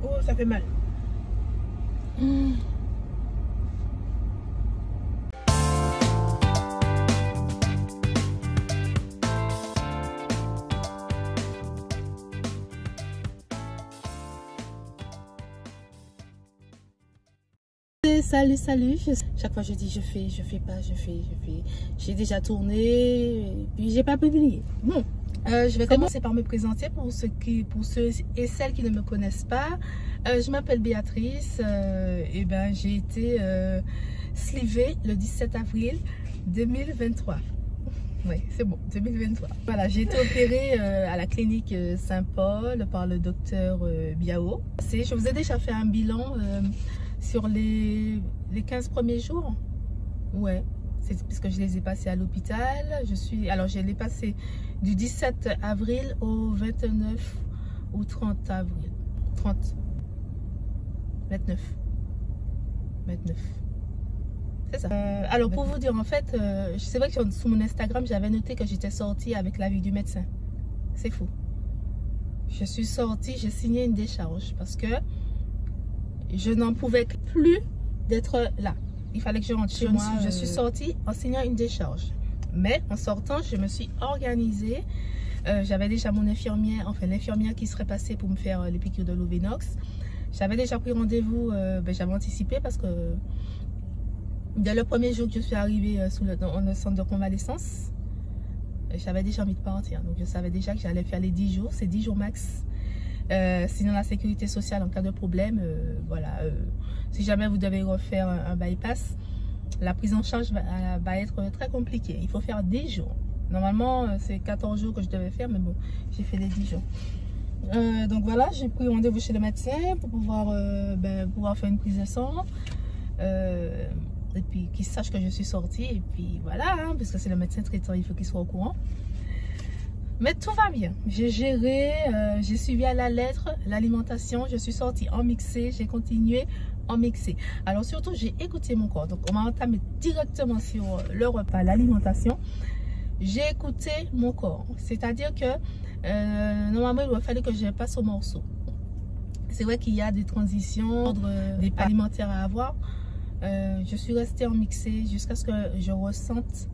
Oh, ça fait mal. Salut. Chaque fois je dis je fais pas. J'ai déjà tourné et puis j'ai pas publié. Bon, je vais commencer par me présenter pour ceux et celles qui ne me connaissent pas. Je m'appelle Béatrice. Et ben j'ai été slivée le 17 avril 2023. Oui, c'est bon, 2023. Voilà, j'ai été opérée à la clinique Saint-Paul par le docteur Biao. Je vous ai déjà fait un bilan sur les 15 premiers jours. Ouais, c'est puisque je les ai passés à l'hôpital. Alors je les passés du 17 avril au 29 ou 30 avril. 29. C'est ça. Alors pour vous dire, en fait, c'est vrai que sur mon Instagram, j'avais noté que j'étais sortie avec l'avis du médecin. C'est faux. Je suis sortie, j'ai signé une décharge parce que je n'en pouvais plus d'être là. Il fallait que je rentre chez moi. Je suis sortie en signant une décharge. Mais en sortant, je me suis organisée. J'avais déjà mon infirmière, enfin l'infirmière qui serait passée pour me faire les piqûres de Lovenox. J'avais déjà pris rendez-vous, j'avais anticipé parce que dès le premier jour que je suis arrivée dans le centre de convalescence, j'avais déjà envie de partir. Donc je savais déjà que j'allais faire les 10 jours, c'est 10 jours max. Sinon la sécurité sociale en cas de problème, voilà, si jamais vous devez refaire un bypass, la prise en charge va être très compliquée. Il faut faire 10 jours. Normalement c'est 14 jours que je devais faire, mais bon, j'ai fait les 10 jours. Donc voilà, j'ai pris rendez-vous chez le médecin pour pouvoir faire une prise de sang, et puis qu'il sache que je suis sortie, et puis voilà, hein, parce que c'est le médecin traitant, il faut qu'il soit au courant. Mais tout va bien, j'ai géré, j'ai suivi à la lettre l'alimentation, je suis sortie en mixé, j'ai continué en mixé. Alors surtout, j'ai écouté mon corps, donc on m'a entamé directement sur le repas, l'alimentation. J'ai écouté mon corps, c'est-à-dire que normalement il aurait fallu que je passe au morceau. C'est vrai qu'il y a des transitions, des pas alimentaires à avoir. Je suis restée en mixé jusqu'à ce que je ressente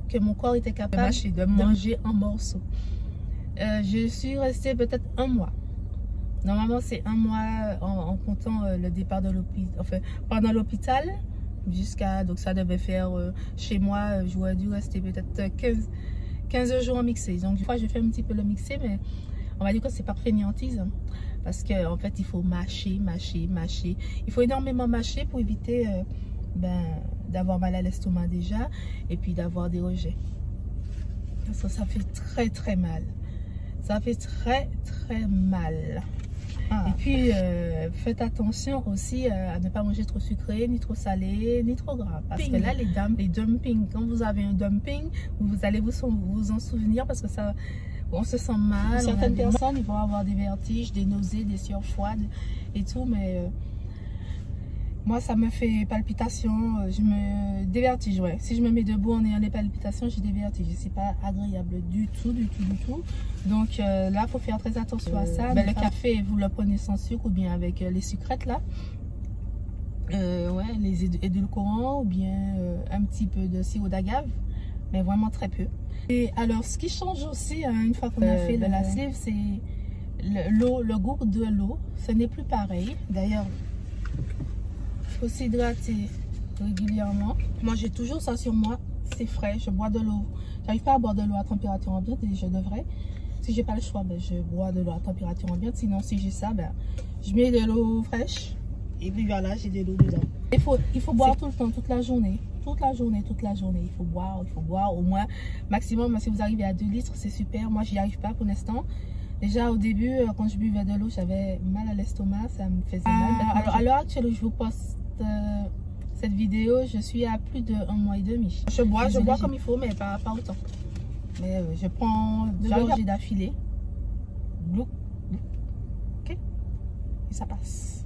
que mon corps était capable de manger en morceaux. Je suis restée peut-être un mois. Normalement, c'est un mois en comptant le départ de l'hôpital. Enfin, pendant l'hôpital, jusqu'à. Donc, ça devait faire chez moi, j'aurais dû rester peut-être 15 jours en mixé. Donc, une fois, je fais un petit peu le mixé, mais on va dire que c'est par fainéantise. Hein, parce qu'en fait, il faut mâcher. Il faut énormément mâcher pour éviter. D'avoir mal à l'estomac déjà, et puis d'avoir des rejets. Ça fait très mal. Ça fait très mal. Et puis faites attention aussi à ne pas manger trop sucré, ni trop salé, ni trop gras, parce que là les dumpings, quand vous avez un dumping, vous allez vous en souvenir, parce que ça, on se sent mal. Certaines personnes, ils vont avoir des vertiges, des nausées, des sueurs froides et tout, mais moi, ça me fait palpitations, des vertiges, ouais. Si je me mets debout en ayant des palpitations, j'ai des vertiges. C'est pas agréable du tout. Donc là, il faut faire très attention à ça. Le café, vous le prenez sans sucre ou bien avec les sucrètes là. Ouais, les édulcorants ou bien un petit peu de sirop d'agave, mais vraiment très peu. Et alors, ce qui change aussi, hein, une fois qu'on a fait de la sleeve, c'est le goût de l'eau. Ce n'est plus pareil. D'ailleurs, il faut s'hydrater régulièrement. Moi, j'ai toujours ça sur moi. C'est frais. Je bois de l'eau. J'arrive pas à boire de l'eau à température ambiante et je devrais. Si j'ai pas le choix, je bois de l'eau à température ambiante. Sinon, si j'ai ça, je mets de l'eau fraîche. Et puis voilà, j'ai de l'eau dedans. Il faut boire tout le temps, toute la journée. Il faut boire au moins maximum. Si vous arrivez à 2 litres, c'est super. Moi, j'y arrive pas pour l'instant. Déjà au début, quand je buvais de l'eau, j'avais mal à l'estomac, ça me faisait mal. Alors à l'heure actuelle où je vous poste cette vidéo, je suis à plus de 1 mois et demi. Je bois comme il faut, mais pas autant. Mais je prends 2 gorgées d'affilée. Ok, et ça passe.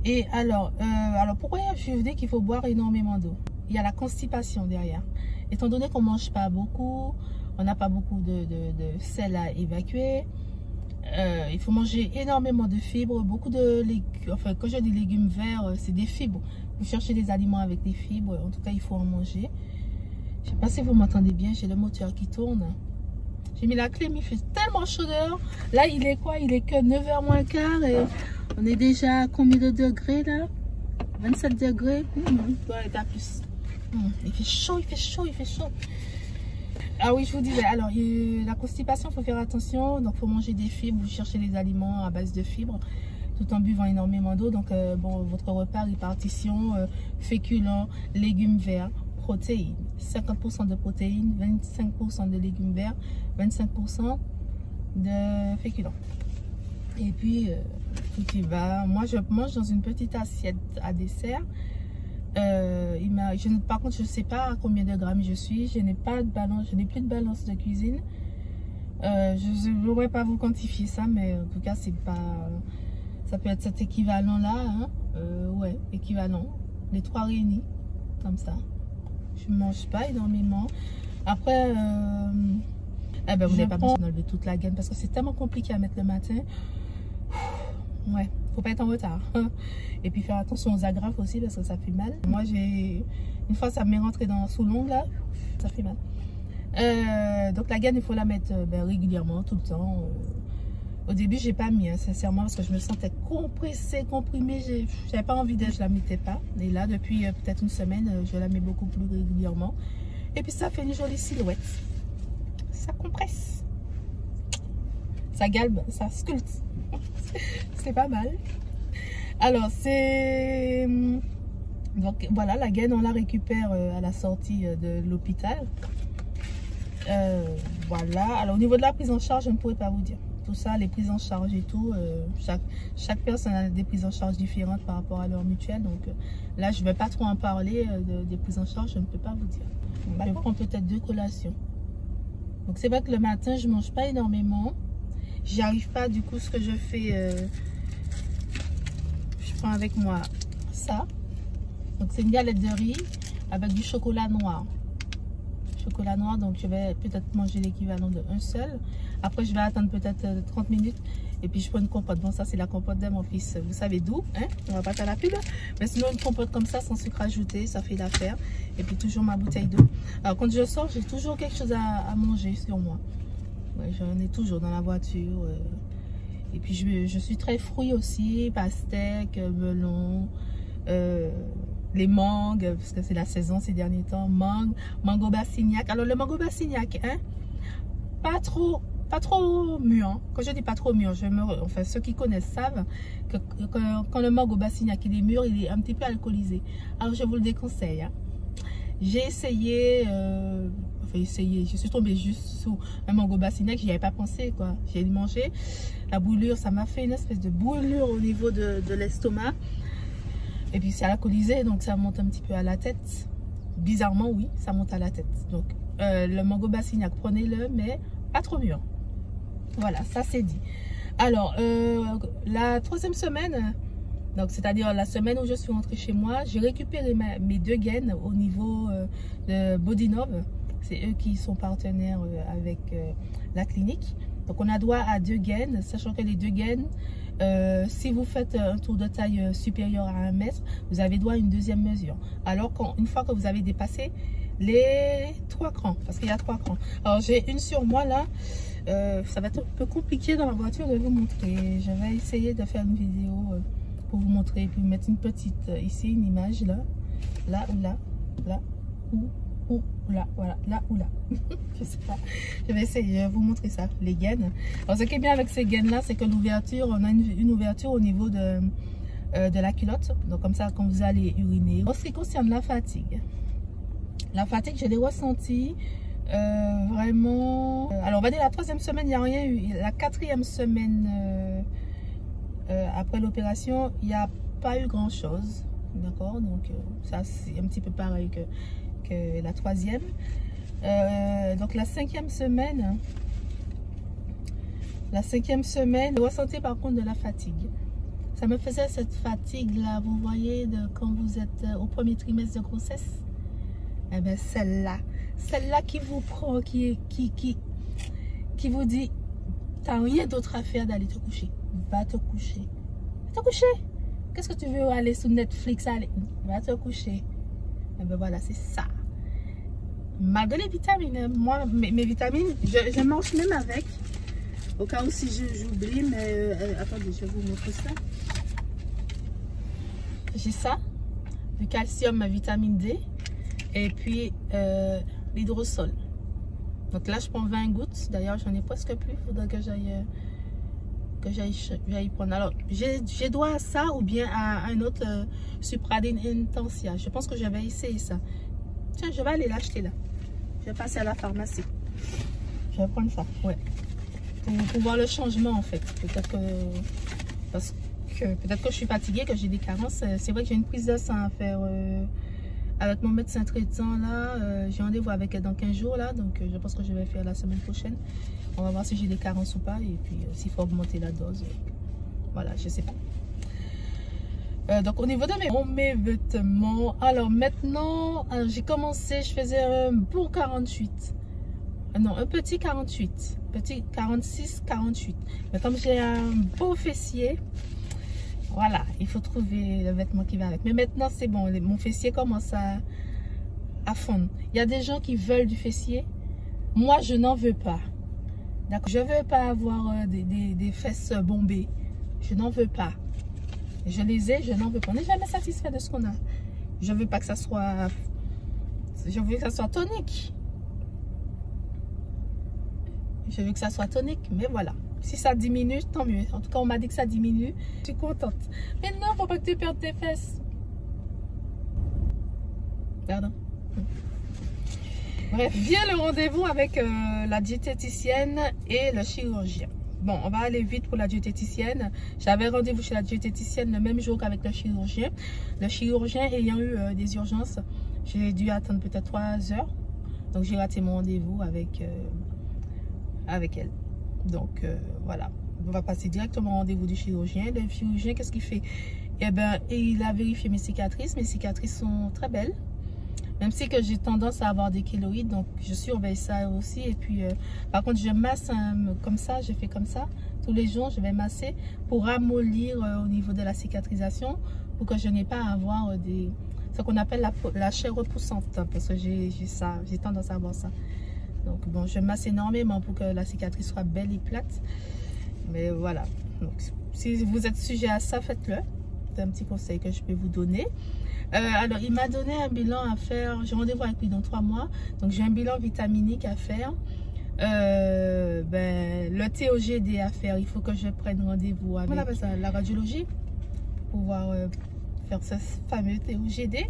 Et alors pourquoi je vous dis qu'il faut boire énormément d'eau? Il y a la constipation derrière. Étant donné qu'on ne mange pas beaucoup, on n'a pas beaucoup de sel à évacuer, Il faut manger énormément de fibres, beaucoup de légumes. Enfin, quand je dis légumes verts, c'est des fibres. Vous cherchez des aliments avec des fibres. En tout cas, il faut en manger. Je sais pas si vous m'entendez bien. J'ai le moteur qui tourne. J'ai mis la clim. Il fait tellement chaud dehors. Là, il est quoi? Il est que 9h moins quart. Et on est déjà à combien de degrés là? 27 degrés. Il doit être à plus. Il fait chaud, il fait chaud, il fait chaud. Ah oui, je vous disais, alors la constipation, il faut faire attention. Donc, il faut manger des fibres. Vous cherchez les aliments à base de fibres tout en buvant énormément d'eau. Donc, bon, votre repas, répartition, féculents, légumes verts, protéines. 50% de protéines, 25% de légumes verts, 25% de féculents. Et puis, tout y va. Moi, je mange dans une petite assiette à dessert. Par contre, je ne sais pas à combien de grammes je suis. Je n'ai pas de balance, je n'ai plus de balance de cuisine. Je ne pourrais pas vous quantifier ça, mais en tout cas, c'est pas. Ça peut être cet équivalent-là, hein. Ouais, équivalent. Les trois réunis, comme ça. Je ne mange pas énormément. Après, eh ben, vous n'avez pas besoin d'enlever toute la gaine parce que c'est tellement compliqué à mettre le matin. Ouais, faut pas être en retard. Et puis faire attention aux agrafes aussi parce que ça fait mal. Moi, une fois ça m'est rentré sous l'ongle là, ça fait mal. Donc la gaine, il faut la mettre régulièrement, tout le temps. Au début, j'ai pas mis, hein, sincèrement, parce que je me sentais compressée, comprimée. J'avais pas envie d'être, je la mettais pas. Et là, depuis peut-être une semaine, je la mets beaucoup plus régulièrement. Et puis ça fait une jolie silhouette. Ça compresse. Ça galbe, ça sculpte. C'est pas mal. Alors, c'est... Donc, voilà, la gaine, on la récupère à la sortie de l'hôpital. Voilà. Alors, au niveau de la prise en charge, je ne pourrais pas vous dire. Tout ça, les prises en charge et tout, chaque personne a des prises en charge différentes par rapport à leur mutuelle. Donc, là, je ne vais pas trop en parler des prises en charge, je ne peux pas vous dire. Je prends peut-être 2 collations. Donc, c'est vrai que le matin, je ne mange pas énormément. J'y arrive pas, du coup, ce que je fais, je prends avec moi ça. Donc, c'est une galette de riz avec du chocolat noir. Chocolat noir, donc je vais peut-être manger l'équivalent de un seul. Après, je vais attendre peut-être 30 minutes et puis je prends une compote. Bon, ça, c'est la compote de mon fils. Vous savez d'où, hein? On va pas faire la pub. Mais sinon, une compote comme ça, sans sucre ajouté, ça fait l'affaire. Et puis, toujours ma bouteille d'eau. Alors, quand je sors, j'ai toujours quelque chose à manger sur moi. Ouais, j'en ai toujours dans la voiture. Et puis, je suis très fruits aussi. Pastèque, melon, les mangues, parce que c'est la saison ces derniers temps. Mango Bassignac. Alors, le mango Bassignac, hein, pas trop mûr. Quand je dis pas trop mûr, enfin, ceux qui connaissent savent que quand le mango Bassignac il est mûr, il est un petit peu alcoolisé. Alors, je vous le déconseille. Hein. J'ai essayé, je suis tombée juste sous un mango Bassignac, j'y avais pas pensé, quoi. J'ai mangé, la brûlure, ça m'a fait une espèce de brûlure au niveau de l'estomac. Et puis c'est alcoolisé, donc ça monte un petit peu à la tête. Bizarrement, oui, ça monte à la tête. Donc le mango Bassignac, prenez-le, mais pas trop mûr. Voilà, ça c'est dit. Alors, la 3e semaine, donc c'est-à-dire la semaine où je suis rentrée chez moi, j'ai récupéré mes 2 gaines au niveau de Bodinov. C'est eux qui sont partenaires avec la clinique. Donc on a droit à 2 gaines, sachant que les 2 gaines, si vous faites un tour de taille supérieur à 1 mètre, vous avez droit à une 2e mesure. Alors qu'une fois que vous avez dépassé les 3 crans, parce qu'il y a 3 crans. Alors j'ai une sur moi là, ça va être un peu compliqué dans la voiture de vous montrer. Je vais essayer de faire une vidéo pour vous montrer, puis mettre une petite ici, une image là, là ou là, là ou là, voilà, là ou là. Je sais pas. Je vais essayer, je vais vous montrer ça, les gaines. Alors ce qui est bien avec ces gaines là, c'est que l'ouverture, on a une ouverture au niveau de la culotte. Donc comme ça, quand vous allez uriner. En ce qui concerne la fatigue, je l'ai ressentie vraiment. Alors on va dire la 3e semaine, il n'y a rien eu. La 4e semaine après l'opération, il n'y a pas eu grand chose. D'accord, donc ça c'est un petit peu pareil que la 3e. Donc la 5e semaine, je ressentais par contre de la fatigue. Ça me faisait cette fatigue là, vous voyez, quand vous êtes au 1er trimestre de grossesse. Eh bien celle-là qui vous prend, qui vous dit t'as rien d'autre à faire d'aller te coucher. Va te coucher. Va te coucher. Qu'est-ce que tu veux aller sur Netflix? Allez, va te coucher. Et ben voilà, c'est ça. Malgré les vitamines, moi, mes vitamines, je mange même avec. Au cas où si j'oublie, mais attendez, je vais vous montrer ça. J'ai ça, du calcium, vitamine D, et puis l'hydrosol. Donc là, je prends 20 gouttes. D'ailleurs, j'en ai presque plus. Il faudra que j'aille prendre. Alors, j'ai droit à ça ou bien à un autre Supradyn Intensia. Je pense que je vais essayer ça. Tiens, je vais aller l'acheter là. Je vais passer à la pharmacie. Je vais prendre ça, ouais. Pour voir le changement en fait. Peut-être que je suis fatiguée, que j'ai des carences. C'est vrai que j'ai une prise de sang à faire avec mon médecin traitant là. J'ai rendez-vous avec elle dans 15 jours là. Donc je pense que je vais faire la semaine prochaine. On va voir si j'ai des carences ou pas. Et puis s'il faut augmenter la dose. Voilà, je sais pas. Donc au niveau de mes vêtements, alors maintenant j'ai commencé, je faisais un bon 48, non un petit 48, petit 46, 48, mais comme j'ai un beau fessier, voilà, il faut trouver le vêtement qui va avec. Mais maintenant c'est bon, mon fessier commence à fondre. Il y a des gens qui veulent du fessier, moi je n'en veux pas, d'accord, je veux pas avoir des fesses bombées, je n'en veux pas. Je les ai, je n'en veux pas. On n'est jamais satisfait de ce qu'on a. Je veux pas que ça soit... Je veux que ça soit tonique. Je veux que ça soit tonique, mais voilà. Si ça diminue, tant mieux. En tout cas, on m'a dit que ça diminue. Je suis contente. Mais non, faut pas que tu perdes tes fesses. Pardon. Bref, vient le rendez-vous avec la diététicienne et le chirurgien. Bon, on va aller vite pour la diététicienne. J'avais rendez-vous chez la diététicienne le même jour qu'avec le chirurgien. Le chirurgien ayant eu des urgences, j'ai dû attendre peut-être 3 heures. Donc, j'ai raté mon rendez-vous avec elle. Donc, voilà. On va passer directement au rendez-vous du chirurgien. Le chirurgien, qu'est-ce qu'il fait? Eh bien, il a vérifié mes cicatrices. Mes cicatrices sont très belles. Même si que j'ai tendance à avoir des kéloïdes, donc je surveille ça aussi. Et puis, par contre, je masse comme ça, je fais comme ça. Tous les jours, je vais masser pour ramollir au niveau de la cicatrisation, pour que je n'ai pas à avoir ce qu'on appelle la chair repoussante, parce que j'ai tendance à avoir ça. Donc, bon, je masse énormément pour que la cicatrice soit belle et plate. Mais voilà. Donc, si vous êtes sujet à ça, faites-le. C'est un petit conseil que je peux vous donner. Alors, il m'a donné un bilan à faire. J'ai rendez-vous avec lui dans 3 mois. Donc, j'ai un bilan vitaminique à faire. Le TOGD à faire. Il faut que je prenne rendez-vous avec la radiologie pour pouvoir faire ce fameux TOGD.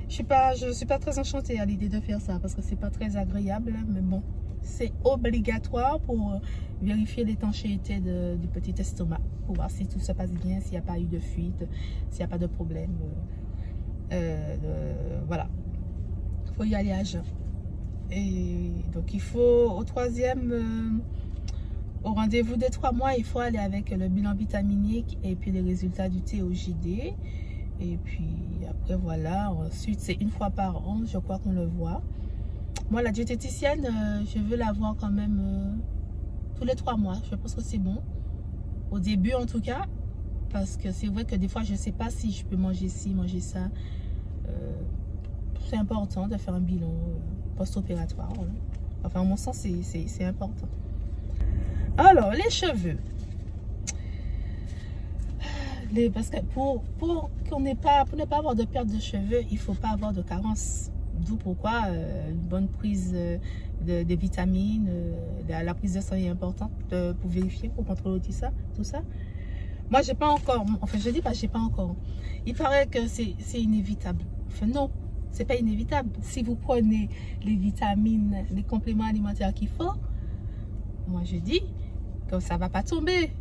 Je suis pas très enchantée à l'idée de faire ça parce que c'est pas très agréable. Mais bon, c'est obligatoire pour vérifier l'étanchéité du petit estomac. Pour voir si tout se passe bien, s'il n'y a pas eu de fuite, s'il n'y a pas de problème. Voilà. Il faut y aller à jeun. Et donc, il faut, au rendez-vous des 3 mois, il faut aller avec le bilan vitaminique et puis les résultats du TOGD. Et puis, après, voilà. Ensuite, c'est 1 fois par an, je crois qu'on le voit. Moi, la diététicienne, je veux la voir quand même tous les 3 mois. Je pense que c'est bon. Au début, en tout cas. Parce que c'est vrai que des fois, je ne sais pas si je peux manger ci, manger ça. C'est important de faire un bilan post-opératoire. Voilà. Enfin, à mon sens, c'est important. Alors, les cheveux. Parce que pour ne pas avoir de perte de cheveux, il ne faut pas avoir de carence. D'où pourquoi une bonne prise de vitamines, la prise de sang est importante pour vérifier, pour contrôler tout ça. Moi, j'ai pas encore, enfin je dis pas j'ai pas encore. Il paraît que c'est inévitable. Enfin non, c'est pas inévitable. Si vous prenez les vitamines, les compléments alimentaires qu'il faut, moi je dis que ça va pas tomber.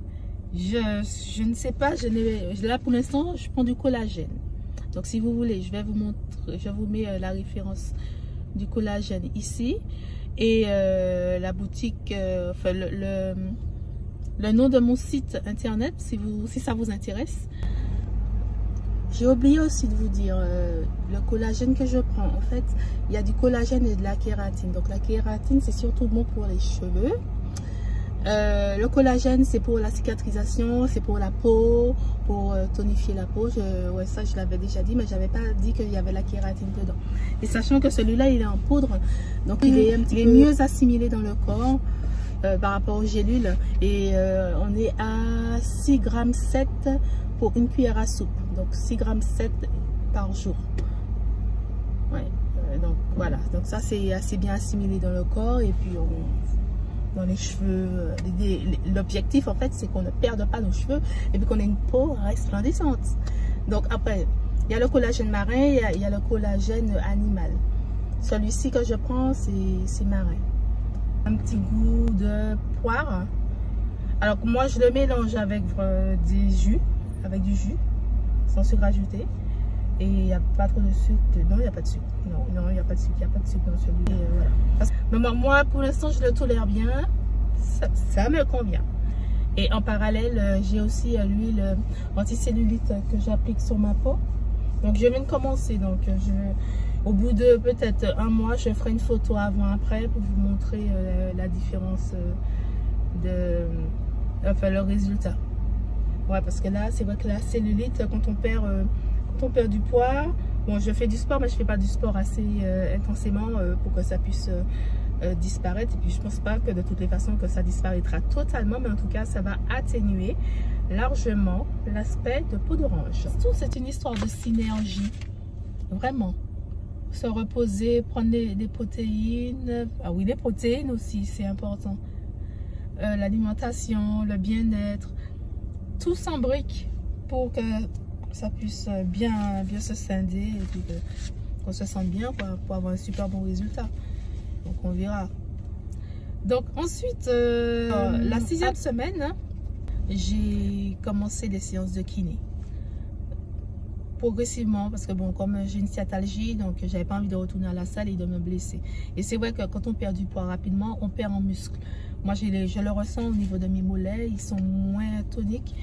Je ne sais pas, là pour l'instant je prends du collagène. Donc si vous voulez, je vais vous montrer, je vous mets la référence du collagène ici et la boutique, enfin le nom de mon site internet si ça vous intéresse. J'ai oublié aussi de vous dire le collagène que je prends. En fait, il y a du collagène et de la kératine. Donc la kératine, c'est surtout bon pour les cheveux. Le collagène, c'est pour la cicatrisation, c'est pour la peau, pour tonifier la peau. Ouais, ça, je l'avais déjà dit, mais j'avais pas dit qu'il y avait la kératine dedans. Et sachant que celui-là, il est en poudre, donc il est mieux assimilé dans le corps par rapport aux gélules. Et on est à 6,7 g pour une cuillère à soupe. Donc 6,7 g par jour. Ouais, donc voilà. Donc ça, c'est assez bien assimilé dans le corps. Et puis dans les cheveux, l'objectif en fait c'est qu'on ne perde pas nos cheveux et puis qu'on ait une peau resplendissante. Donc après il y a le collagène marin, il y a le collagène animal. Celui-ci que je prends c'est marin. Un petit goût de poire. Alors moi je le mélange avec du jus sans sucre ajouté. Et il n'y a pas trop de sucre. Non, il n'y a pas de sucre. Non, il n'y a pas de sucre. Il n'y a pas de sucre dans celui-là. Voilà. Mais moi, pour l'instant, je le tolère bien. Ça me convient. Et en parallèle, j'ai aussi l'huile anticellulite que j'applique sur ma peau. Donc, je viens de commencer. Donc, au bout de peut-être un mois, je ferai une photo avant-après pour vous montrer la différence enfin, le résultat. Ouais, parce que là, c'est vrai que la cellulite, quand on perd du poids, bon, je fais du sport, mais je fais pas du sport assez intensément pour que ça puisse disparaître. Et puis je pense pas que de toutes les façons que ça disparaîtra totalement, mais en tout cas ça va atténuer largement l'aspect de peau d'orange. C'est une histoire de synergie, vraiment. Se reposer, prendre des protéines. Ah oui, les protéines aussi, c'est important. L'alimentation, le bien-être, tout s'embrique pour que ça puisse bien se scinder et puis qu'on se sente bien pour avoir un super bon résultat. Donc on verra. Donc ensuite, la 6e semaine, j'ai commencé des séances de kiné. Progressivement, parce que bon, comme j'ai une sciatalgie, donc j'avais pas envie de retourner à la salle et de me blesser. Et c'est vrai que quand on perd du poids rapidement, on perd en muscle. Moi, je le ressens au niveau de mes mollets, ils sont moins toniques.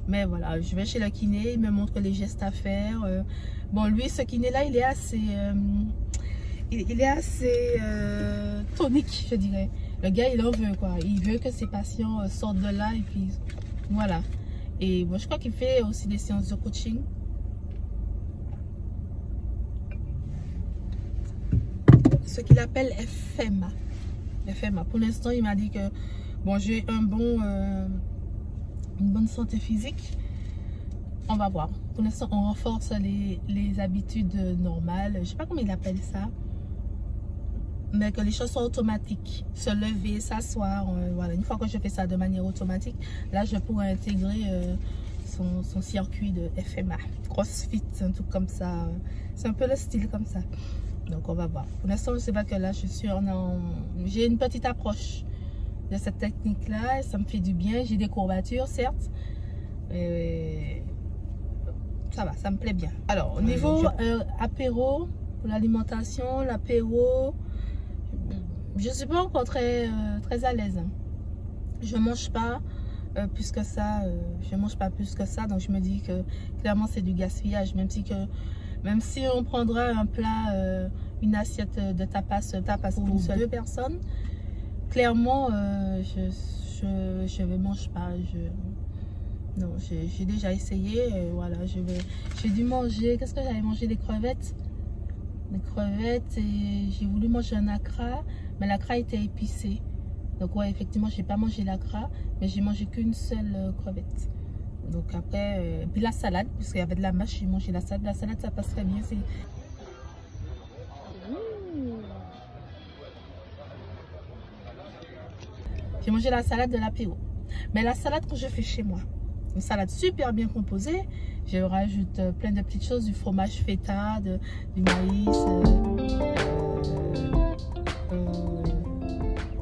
Mais voilà, je vais chez le kiné, il me montre les gestes à faire. Bon, lui, ce kiné-là, il est assez, tonique, je dirais. Le gars, il en veut, quoi. Il veut que ses patients sortent de là et puis voilà. Et bon, je crois qu'il fait aussi des séances de coaching. Ce qu'il appelle FMA. FMA. Pour l'instant, il m'a dit que bon, j'ai une bonne santé physique. On va voir. Pour l'instant, on renforce les habitudes normales. Je ne sais pas comment il appelle ça. Mais que les choses soient automatiques. Se lever, s'asseoir. Voilà. Une fois que je fais ça de manière automatique, là, je pourrais intégrer son circuit de FMA. CrossFit, un truc comme ça. C'est un peu le style comme ça. Donc, on va voir. Pour l'instant, je ne sais pas que là, je suis j'ai une petite approche de cette technique-là. Ça me fait du bien. J'ai des courbatures, certes. Ça va, ça me plaît bien. Alors, au niveau apéro, pour l'alimentation, l'apéro, je ne suis pas encore très à l'aise. Je ne mange pas plus que ça. Donc je me dis que clairement c'est du gaspillage. Même si on prendra un plat, une assiette de tapas pour une seule personne, clairement je ne mange pas. Non, j'ai déjà essayé. Voilà, j'ai dû manger. Qu'est-ce que j'avais mangé? Des crevettes. Des crevettes et j'ai voulu manger un accra, mais l'acra était épicé. Donc ouais, effectivement, j'ai pas mangé l'acra, mais j'ai mangé qu'une seule crevette. Donc après, puis la salade, parce qu'il y avait de la mâche, j'ai mangé la salade. La salade, ça passe très bien. J'ai mangé la salade de l'apéro. Mais la salade que je fais chez moi, une salade super bien composée, je rajoute plein de petites choses, du fromage feta, du maïs,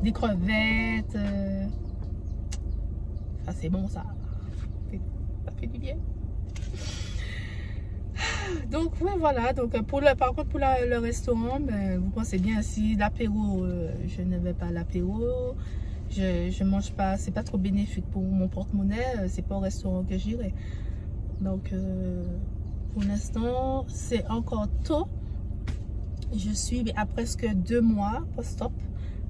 des crevettes. Ça c'est bon, ça fait du bien. Donc oui, voilà. Donc par contre pour le restaurant, ben, vous pensez bien, si l'apéro, je ne vais pas à l'apéro. Je mange pas, c'est pas trop bénéfique pour mon porte-monnaie, c'est pas au restaurant que j'irai. Donc pour l'instant c'est encore tôt. Je suis à presque 2 mois post-op.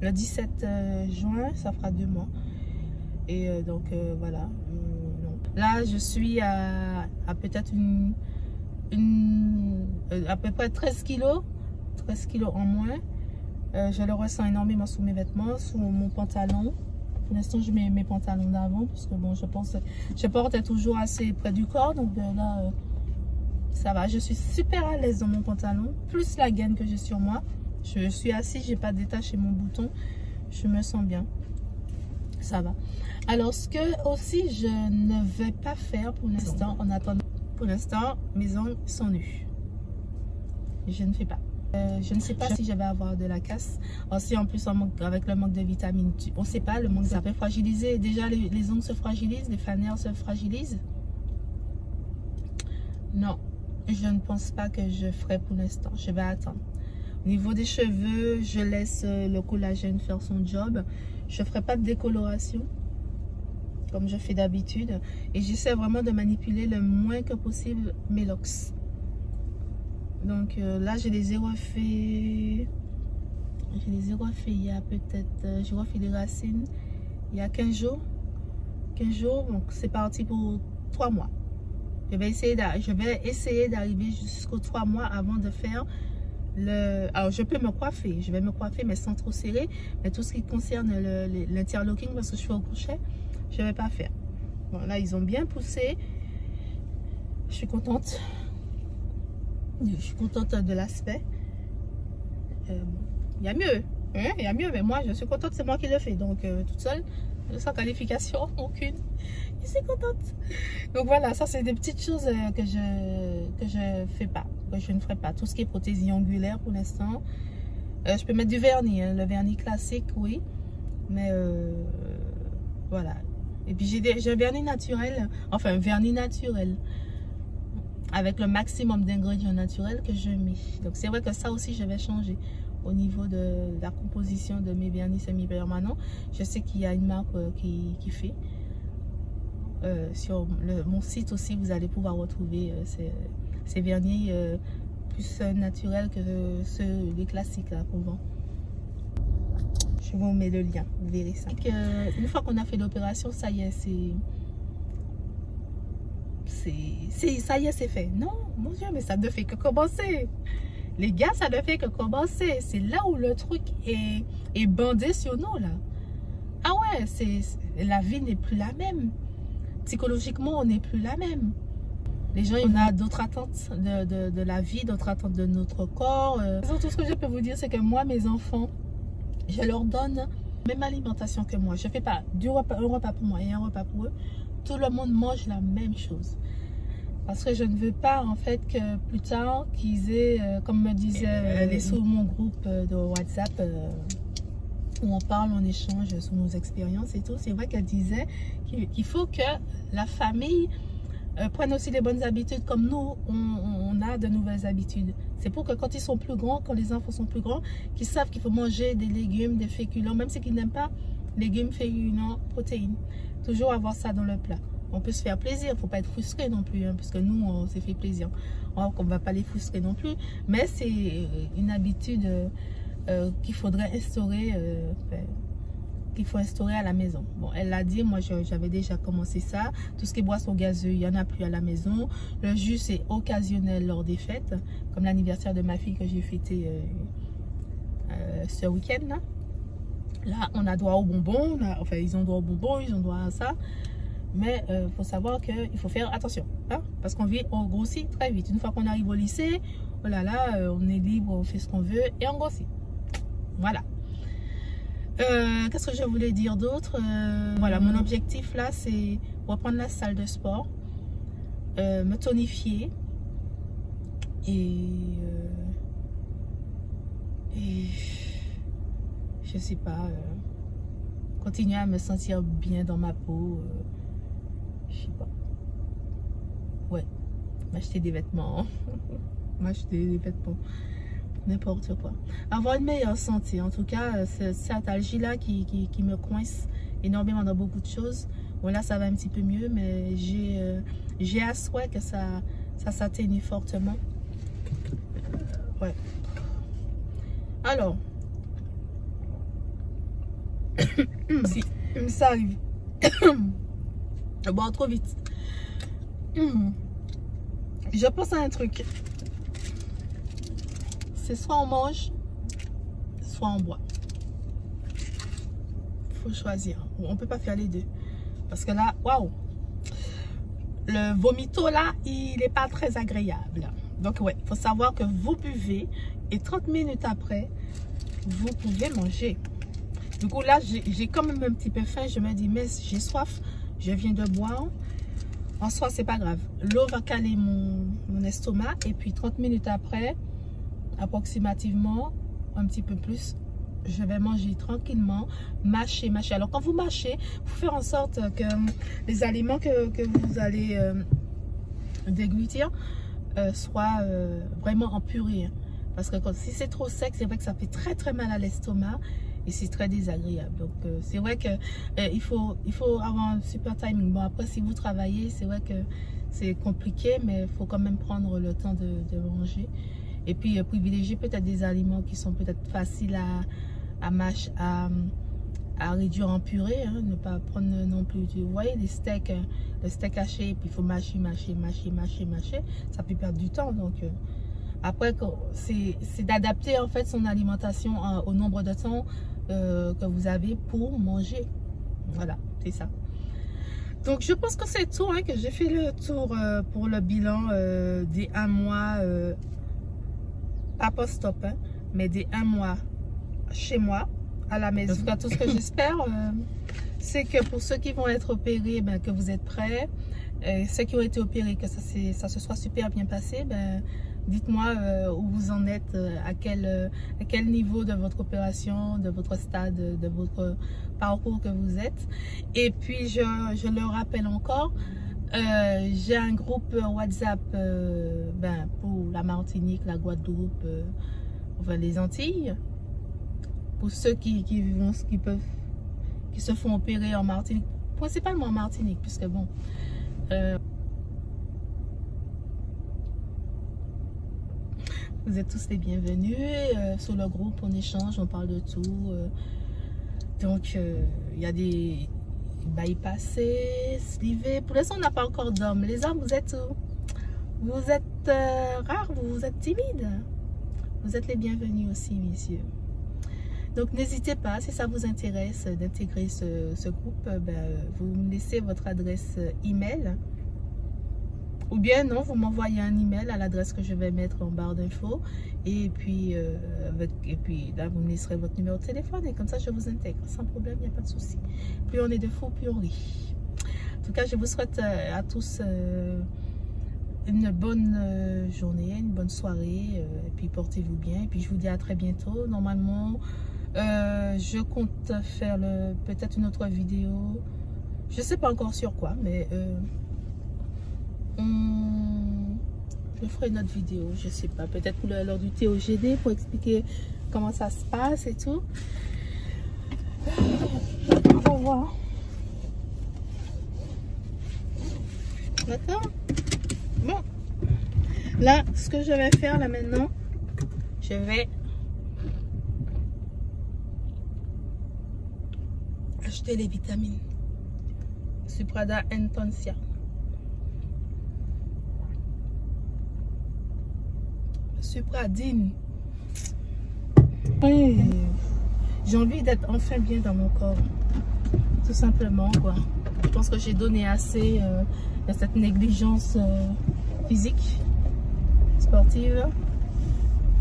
Le 17 juin, ça fera 2 mois. Et donc voilà. Non. Là, je suis à peut-être à peu près 13 kilos. 13 kilos en moins. Je le ressens énormément sous mes vêtements, sous mon pantalon. Pour l'instant, je mets mes pantalons d'avant parce que bon, je porte toujours assez près du corps. Donc là, ça va. Je suis super à l'aise dans mon pantalon. Plus la gaine que j'ai sur moi. Je suis assise, j'ai pas détaché mon bouton. Je me sens bien. Ça va. Alors, ce que aussi je ne vais pas faire pour l'instant, en attendant, pour l'instant, mes ongles sont nus. Je ne fais pas. Je ne sais pas si je vais avoir de la casse. Aussi, en plus, avec le manque de vitamine, on ne sait pas, le manque, ça peut fragiliser. Déjà, les ongles se fragilisent, les fanères se fragilisent. Non, je ne pense pas que je ferai pour l'instant. Je vais attendre. Au niveau des cheveux, je laisse le collagène faire son job. Je ne ferai pas de décoloration comme je fais d'habitude. Et j'essaie vraiment de manipuler le moins que possible mes locks. Donc là, je les ai refaits. Il y a peut-être. J'ai refait les racines il y a 15 jours. 15 jours, donc c'est parti pour 3 mois. Je vais essayer d'arriver jusqu'aux 3 mois avant de faire le. Alors, je peux me coiffer. Je vais me coiffer, mais sans trop serrer. Mais tout ce qui concerne l'interlocking, parce que je suis au crochet, je ne vais pas faire. Bon, là, ils ont bien poussé. Je suis contente. Je suis contente de l'aspect. Il y a mieux. Hein? Il y a mieux, mais moi, je suis contente. C'est moi qui le fais. Donc, toute seule, sans qualification, aucune. Je suis contente. Donc, voilà, ça, c'est des petites choses que je fais pas. Que je ne ferai pas. Tout ce qui est prothésie angulaire pour l'instant. Je peux mettre du vernis. Hein. Le vernis classique, oui. Mais, voilà. Et puis, j'ai un vernis naturel. Enfin, un vernis naturel. Avec le maximum d'ingrédients naturels que je mets. Donc c'est vrai que ça aussi je vais changer au niveau de la composition de mes vernis semi-permanents. Je sais qu'il y a une marque qui fait. Sur mon site aussi vous allez pouvoir retrouver ces vernis plus naturels que les classiques qu'on vend. Je vous mets le lien, vous verrez ça. Une fois qu'on a fait l'opération, ça y est, ça y est, c'est fait. Non, mon Dieu, mais ça ne fait que commencer. Les gars, ça ne fait que commencer. C'est là où le truc est bandé sur nous, là. Ah ouais, la vie n'est plus la même. Psychologiquement, on n'est plus la même. Les gens, on a d'autres attentes de la vie, d'autres attentes de notre corps. Tout ce que je peux vous dire, c'est que moi, mes enfants, je leur donne la même alimentation que moi. Je ne fais pas un repas pour moi et un repas pour eux. Tout le monde mange la même chose. Parce que je ne veux pas en fait que plus tard qu'ils aient, comme me disait sur mon groupe de WhatsApp où on parle, on échange sur nos expériences et tout. C'est vrai qu'elle disait qu'il faut que la famille prenne aussi les bonnes habitudes comme nous, on a de nouvelles habitudes. C'est pour que quand ils sont plus grands, quand les enfants sont plus grands, qu'ils savent qu'il faut manger des légumes, des féculents, même si ils n'aiment pas légumes, féculents, protéines. Toujours avoir ça dans le plat. On peut se faire plaisir, il ne faut pas être frustré non plus, hein, parce que nous, on s'est fait plaisir. On ne va pas les frustrer non plus, mais c'est une habitude qu'il faudrait instaurer, faut instaurer à la maison. Bon, elle l'a dit, moi j'avais déjà commencé ça. Tout ce qui est boisson gazeuse, il n'y en a plus à la maison. Le jus, c'est occasionnel lors des fêtes, comme l'anniversaire de ma fille que j'ai fêté ce week-end là. Là, on a droit aux bonbons, enfin ils ont droit aux bonbons, ils ont droit à ça. Mais il faut savoir qu'il faut faire attention, hein, parce qu'on grossit très vite. Une fois qu'on arrive au lycée, oh là là, on est libre, on fait ce qu'on veut et on grossit. Voilà. Qu'est-ce que je voulais dire d'autre? Voilà, mon objectif là, c'est reprendre la salle de sport, me tonifier et je sais pas, continuer à me sentir bien dans ma peau. Je sais pas. Ouais, m'acheter des vêtements. M'acheter des vêtements. N'importe quoi. Avoir une meilleure santé. En tout cas, cette algie-là qui me coince énormément dans beaucoup de choses. Bon, là, ça va un petit peu mieux, mais j'ai à souhait que ça s'atténue fortement. Ouais. Alors, si ça arrive. Je bois trop vite. Je pense à un truc. C'est soit on mange, soit on boit. Faut choisir. On peut pas faire les deux. Parce que là, waouh! Le vomito là, il n'est pas très agréable. Donc ouais, il faut savoir que vous buvez et 30 minutes après, vous pouvez manger. Du coup là, j'ai quand même un petit peu faim. Je me dis, mais j'ai soif, je viens de boire. En soi, c'est pas grave. L'eau va caler mon estomac. Et puis 30 minutes après, approximativement, un petit peu plus, je vais manger tranquillement, mâcher. Alors quand vous mâchez, vous faites en sorte que les aliments que vous allez déglutir soient vraiment en purée. Parce que si c'est trop sec, c'est vrai que ça fait très mal à l'estomac. Et c'est très désagréable. Donc c'est vrai que il faut avoir un super timing. Bon, après si vous travaillez, c'est vrai que c'est compliqué, mais il faut quand même prendre le temps de manger. Et puis privilégier peut-être des aliments qui sont peut-être faciles à réduire en purée, hein. Ne pas prendre non plus, vous voyez, les steaks, le steak haché, et puis il faut mâcher. Ça peut perdre du temps. Donc après, c'est d'adapter en fait son alimentation au nombre de temps que vous avez pour manger. Voilà, c'est ça. Donc je pense que c'est tout, hein, que j'ai fait le tour pour le bilan des 1 mois, pas post-op, hein, mais des 1 mois chez moi, à la maison. En tout cas, tout ce que j'espère, c'est que pour ceux qui vont être opérés, ben, que vous êtes prêts. Ceux qui ont été opérés, que ça se soit super bien passé. Ben, dites-moi où vous en êtes, à quel niveau de votre opération, de votre stade, de votre parcours que vous êtes. Et puis, je le rappelle encore, j'ai un groupe WhatsApp ben, pour la Martinique, la Guadeloupe, enfin les Antilles. Pour ceux qui se font opérer en Martinique, principalement en Martinique, puisque bon... vous êtes tous les bienvenus. Sur le groupe, on échange, on parle de tout. Donc, il y a des bypassés, slivés. Pour l'instant, on n'a pas encore d'hommes. Les hommes, vous êtes rares, vous êtes timides. Vous êtes les bienvenus aussi, messieurs. Donc, n'hésitez pas, si ça vous intéresse d'intégrer ce groupe, ben, vous me laissez votre adresse email. Ou bien non, vous m'envoyez un email à l'adresse que je vais mettre en barre d'infos. Et puis là, vous me laisserez votre numéro de téléphone. Et comme ça, je vous intègre. Sans problème, il n'y a pas de souci. Plus on est de fous, plus on rit. En tout cas, je vous souhaite à tous une bonne journée, une bonne soirée. Et puis, portez-vous bien. Et puis, je vous dis à très bientôt. Normalement, je compte faire peut-être une autre vidéo. Je ne sais pas encore sur quoi, mais... je ferai une autre vidéo, je sais pas, peut-être lors du TOGD pour expliquer comment ça se passe et tout. On va voir. D'accord. Bon, là, ce que je vais faire là maintenant, je vais acheter les vitamines Suprada Intensia. Supradine. J'ai envie d'être enfin bien dans mon corps. Tout simplement, quoi. Je pense que j'ai donné assez de cette négligence physique, sportive.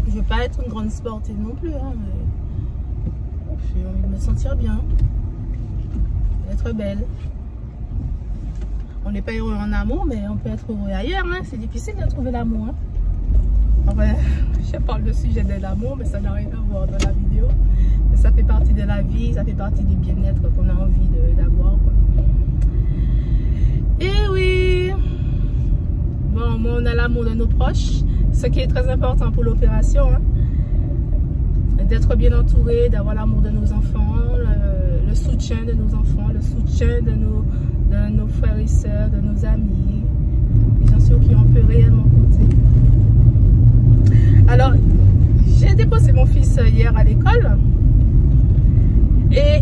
Je ne veux pas être une grande sportive non plus, hein, mais j'ai envie de me sentir bien, d'être belle. On n'est pas heureux en amour, mais on peut être heureux ailleurs. Hein. C'est difficile de trouver l'amour. Hein. Enfin, je parle du sujet de l'amour, mais ça n'a rien à voir dans la vidéo. Mais ça fait partie de la vie, ça fait partie du bien-être qu'on a envie d'avoir. Et oui, bon, moi, on a l'amour de nos proches, ce qui est très important pour l'opération. Hein. D'être bien entouré, d'avoir l'amour de nos enfants, le soutien de nos enfants, le soutien de nos frères et sœurs, de nos amis, les gens qui on peut réellement compter. Alors, j'ai déposé mon fils hier à l'école et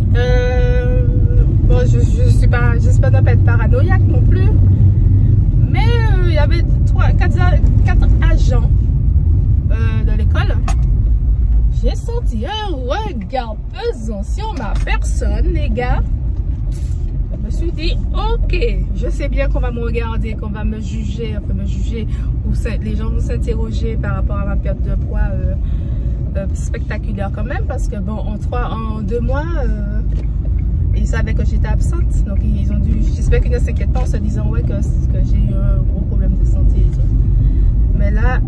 Bon, j'espère ne pas être paranoïaque non plus. Mais il y avait 4 agents de l'école. J'ai senti un regard pesant sur ma personne, les gars. Je me suis dit, ok, je sais bien qu'on va me regarder, qu'on va me juger, ou les gens vont s'interroger par rapport à ma perte de poids spectaculaire quand même, parce que bon, en 2 mois, ils savaient que j'étais absente, donc ils ont dû, j'espère qu'ils ne s'inquiètent pas en se disant ouais que j'ai eu un gros problème de santé et tout. Mais là,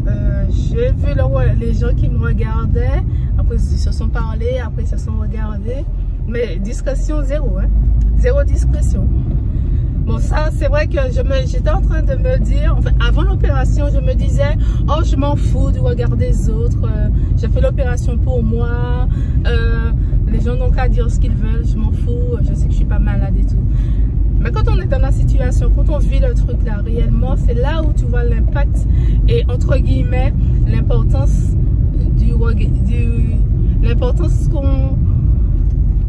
j'ai vu les gens qui me regardaient, après ils se sont parlé, après ils se sont regardés, mais discrétion zéro, hein. Zéro discrétion. Bon, ça, c'est vrai que j'étais en train de me dire, enfin, avant l'opération, je me disais, oh, je m'en fous du regard des autres, j'ai fait l'opération pour moi, les gens n'ont qu'à dire ce qu'ils veulent, je m'en fous, je sais que je suis pas malade et tout. Mais quand on est dans la situation, quand on vit le truc là réellement, c'est là où tu vois l'impact et entre guillemets, l'importance l'importance qu'on...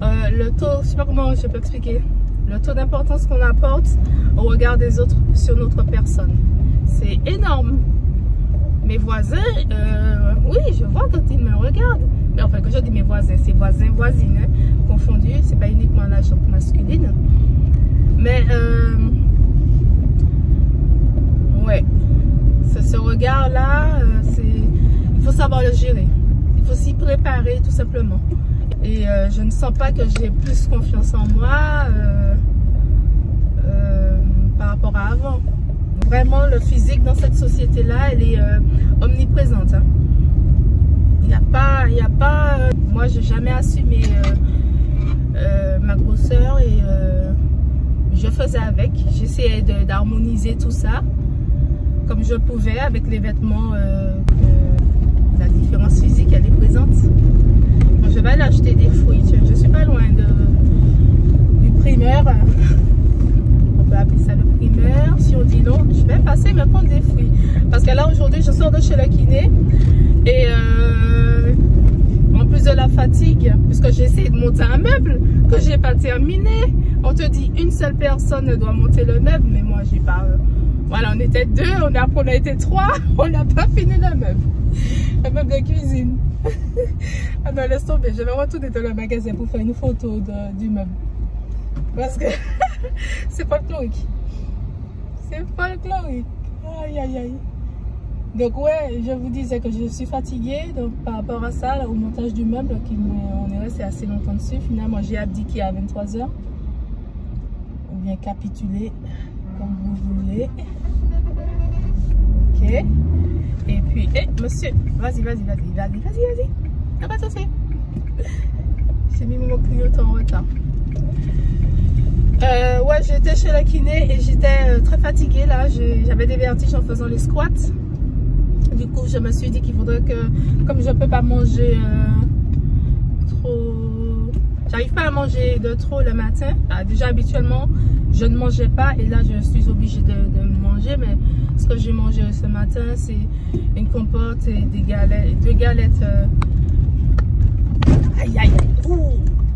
le taux, je sais pas comment je peux expliquer, le taux d'importance qu'on apporte au regard des autres sur notre personne. C'est énorme. Mes voisins, oui, je vois quand ils me regardent. Mais enfin, quand je dis mes voisins, c'est voisins, voisines, hein, confondus. C'est pas uniquement la jambe masculine. Mais, ouais, ce regard-là, il faut savoir le gérer. Il faut s'y préparer, tout simplement. Et je ne sens pas que j'ai plus confiance en moi par rapport à avant. Vraiment, le physique dans cette société-là, elle est omniprésente. Hein. Il n'y a pas... moi, je n'ai jamais assumé ma grosseur et je faisais avec. J'essayais d'harmoniser tout ça comme je pouvais avec les vêtements. La différence physique, elle est présente. Je vais aller acheter des fruits. Je suis pas loin du primeur. On peut appeler ça le primeur. Si on dit non, je vais passer me prendre des fruits. Parce que là, aujourd'hui, je sors de chez le kiné. Et en plus de la fatigue, puisque j'ai essayé de monter un meuble que j'ai pas terminé. On te dit une seule personne doit monter le meuble. Mais moi, j'ai pas... voilà, on était 2, on a été 3. On n'a pas fini le meuble. Le meuble de cuisine. Ah non, laisse tomber, je vais retourner dans le magasin pour faire une photo du meuble. Parce que c'est folklorique. C'est folklorique. Aïe, aïe, aïe. Donc ouais, je vous disais que je suis fatiguée donc, par rapport à ça, là, au montage du meuble, on est resté assez longtemps dessus. Finalement, j'ai abdiqué à 23 h. Ou bien capitulé, comme vous voulez. Ok. Et puis, monsieur, vas-y. Ah bah ça c'est. J'ai mis mon clignotant en retard. Ouais, j'étais chez la kiné et j'étais très fatiguée là. J'avais des vertiges en faisant les squats. Du coup, je me suis dit qu'il faudrait que, comme je ne peux pas manger trop... J'arrive pas à manger de trop le matin. Déjà, habituellement, je ne mangeais pas et là, je suis obligée de manger. Mais ce que j'ai mangé ce matin, c'est une compote et des galettes, 2 galettes. Aïe, aïe, aïe.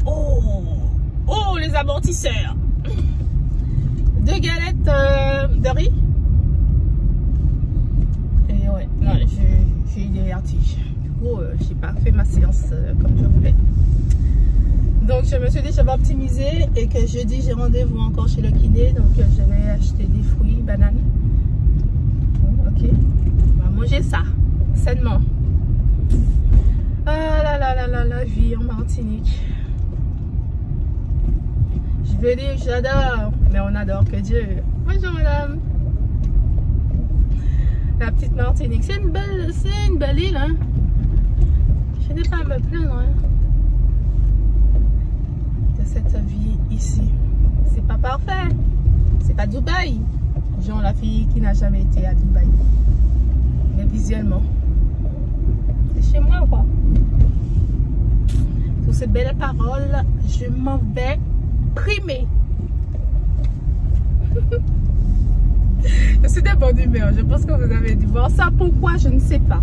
Oh, les amortisseurs. 2 galettes de riz. Et ouais, non, j'ai eu des vertiges. Du coup, j'ai pas fait ma séance comme je voulais. Donc je me suis dit je vais optimiser et que jeudi j'ai rendez-vous encore chez le kiné. Donc je vais acheter des fruits, bananes. Bon, ok, on va manger ça, sainement. Ah la vie en Martinique. Je veux dire que j'adore, mais on adore que Dieu. Bonjour madame. La petite Martinique, c'est une belle île, hein. Je n'ai pas à me plaindre, hein, de cette vie ici. C'est pas parfait, c'est pas Dubaï. Genre la fille qui n'a jamais été à Dubaï. Mais visuellement, c'est chez moi quoi. Pour ces belles paroles, je m'en vais primer. Je suis de bonne humeur, je pense que vous avez dû voir ça. Pourquoi, je ne sais pas.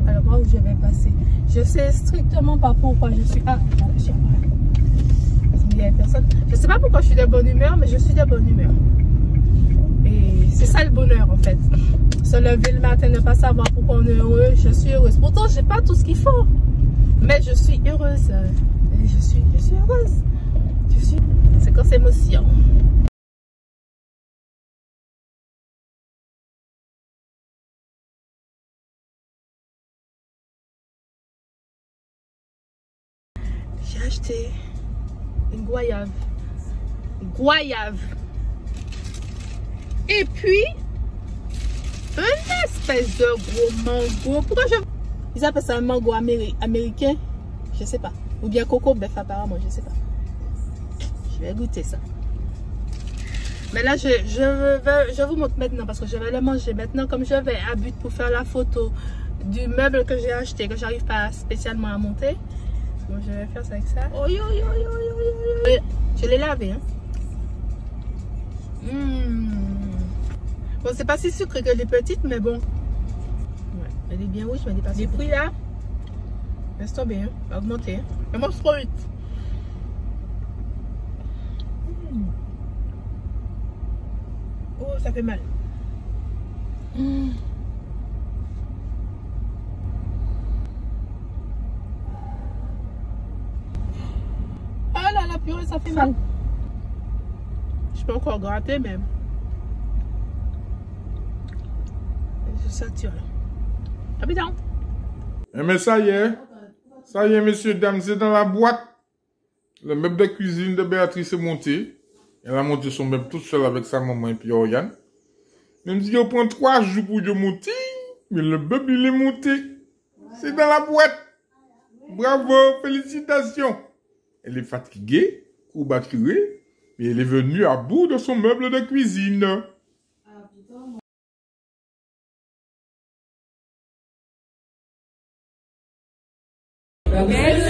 Alors, moi où je vais passer, je sais strictement pas pourquoi je suis... Ah, je sais pas. il y a personne. Je sais pas pourquoi je suis de bonne humeur, mais je suis de bonne humeur. Et c'est ça le bonheur en fait. Se lever le matin, ne pas savoir pourquoi on est heureux, je suis heureuse. Pourtant, j'ai pas tout ce qu'il faut. Mais je suis heureuse. Je suis heureuse. C'est quand c'est émotion. J'ai acheté une goyave. Et puis, une espèce de gros mango. Pourquoi ils appellent ça un mango américain? Je sais pas. Ou bien coco bœuf apparemment, je sais pas. Je vais goûter ça. Mais là, je vous montre maintenant parce que je vais le manger maintenant. Comme je vais à but pour faire la photo du meuble que j'ai acheté, que j'arrive pas spécialement à monter. Donc je vais faire ça avec ça. Oh, je l'ai lavé. Hein. Bon, c'est pas si sucré que les petites, mais bon. Ouais, elle est bien rouge, mais elle est pas sucrée. Les prix là, laisse tomber, hein, va augmenter. Hein. Elle mange trop vite. Oh, ça fait mal. Ah là, la purée, ça fait mal. Je peux encore gratter, mais je sature. Habitant. Mais ça y est, messieurs, dames, c'est dans la boîte. Le meuble de cuisine de Béatrice est monté. Elle a monté son meuble toute seule avec sa maman et puis Oriane. Même si on prend 3 jours pour le monter, mais le meuble il est monté. C'est dans la boîte. Bravo, félicitations. Elle est fatiguée, courbaturée, mais elle est venue à bout de son meuble de cuisine. Okay.